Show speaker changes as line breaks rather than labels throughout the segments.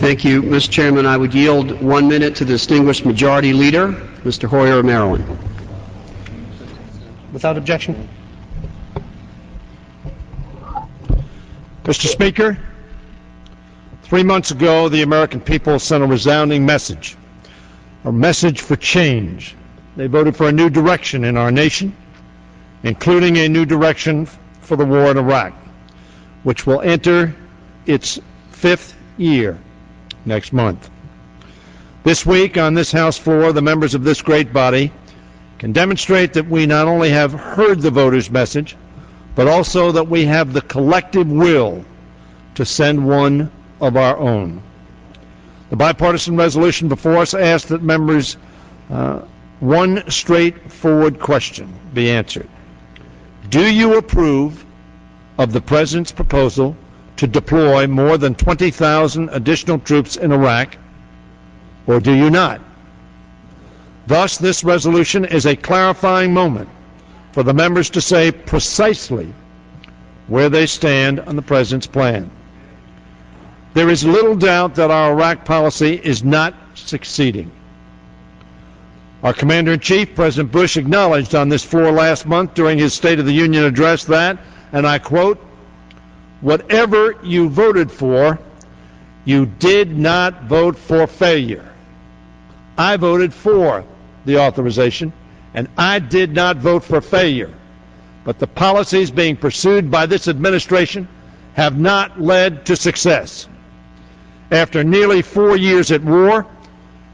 Thank you, Mr. Chairman. I would yield 1 minute to the distinguished majority leader, Mr. Hoyer of Maryland.
Without objection. Mr. Speaker, 3 months ago, the American people sent a resounding message, a message for change. They voted for a new direction in our nation, including a new direction for the war in Iraq, which will enter its 5th year next month. This week, on this House floor, the members of this great body can demonstrate that we not only have heard the voters' message, but also that we have the collective will to send one of our own. The bipartisan resolution before us asks that members one straightforward question be answered. Do you approve of the President's proposal to deploy more than 20,000 additional troops in Iraq, or do you not? Thus, this resolution is a clarifying moment for the members to say precisely where they stand on the President's plan. There is little doubt that our Iraq policy is not succeeding. Our Commander-in-Chief, President Bush, acknowledged on this floor last month during his State of the Union address that, and I quote, "Whatever you voted for, you did not vote for failure. I voted for the authorization, and I did not vote for failure. But the policies being pursued by this administration have not led to success. After nearly 4 years at war,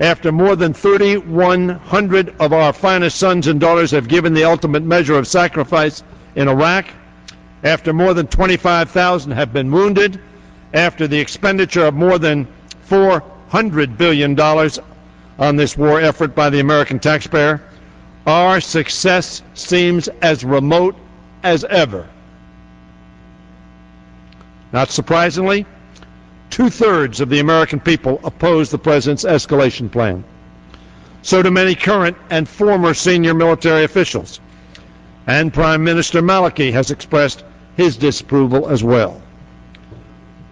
after more than 3,100 of our finest sons and daughters have given the ultimate measure of sacrifice in Iraq, after more than 25,000 have been wounded, after the expenditure of more than $400 billion on this war effort by the American taxpayer, our success seems as remote as ever." Not surprisingly, 2/3 of the American people oppose the President's escalation plan. So do many current and former senior military officials. And Prime Minister Maliki has expressed his disapproval as well.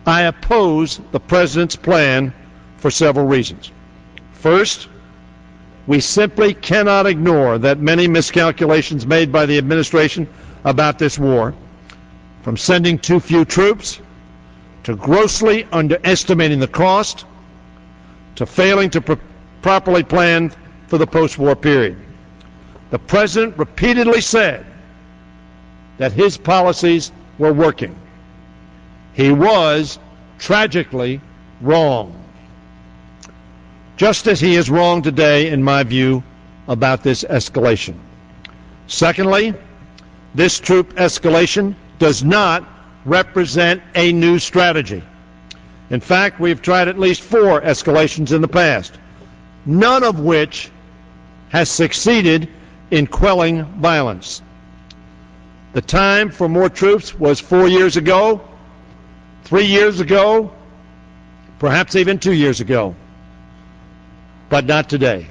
I oppose the President's plan for several reasons. First, we simply cannot ignore that many miscalculations made by the administration about this war, from sending too few troops, to grossly underestimating the cost, to failing to properly plan for the post-war period. The President repeatedly said that his policies were working. He was tragically wrong. Just as he is wrong today, in my view, about this escalation. Secondly, this troop escalation does not represent a new strategy. In fact, we've tried at least 4 escalations in the past, none of which has succeeded in quelling violence. The time for more troops was 4 years ago, 3 years ago, perhaps even 2 years ago, but not today.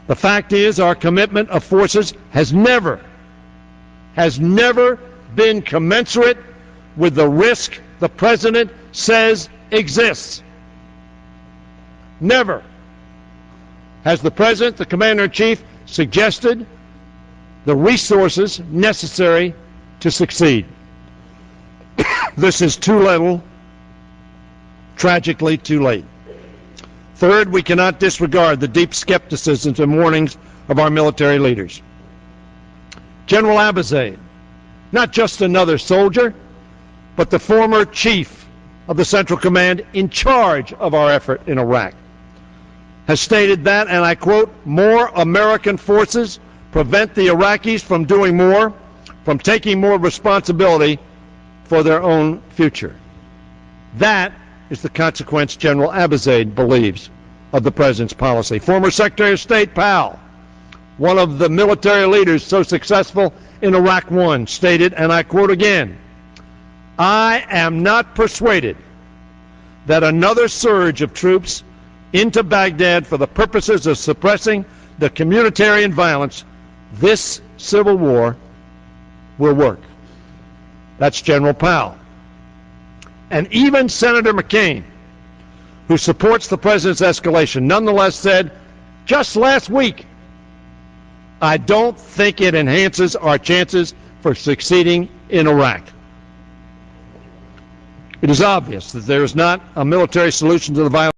The fact is, our commitment of forces has never been commensurate with the risk the President says exists. Never has the President, the Commander-in-Chief, suggested the resources necessary to succeed. This is too little, tragically too late. Third, we cannot disregard the deep skepticisms and warnings of our military leaders. General Abizaid, not just another soldier, but the former chief of the Central Command in charge of our effort in Iraq, has stated that, and I quote, "More American forces prevent the Iraqis from doing more, from taking more responsibility for their own future." That is the consequence General Abizaid believes of the President's policy. Former Secretary of State Powell, one of the military leaders so successful in Iraq I, stated, and I quote again, "I am not persuaded that another surge of troops into Baghdad for the purposes of suppressing the communitarian violence this civil war will work." That's General Powell. And even Senator McCain, who supports the president's escalation, nonetheless said just last week, "I don't think it enhances our chances for succeeding in Iraq." It is obvious that there is not a military solution to the violence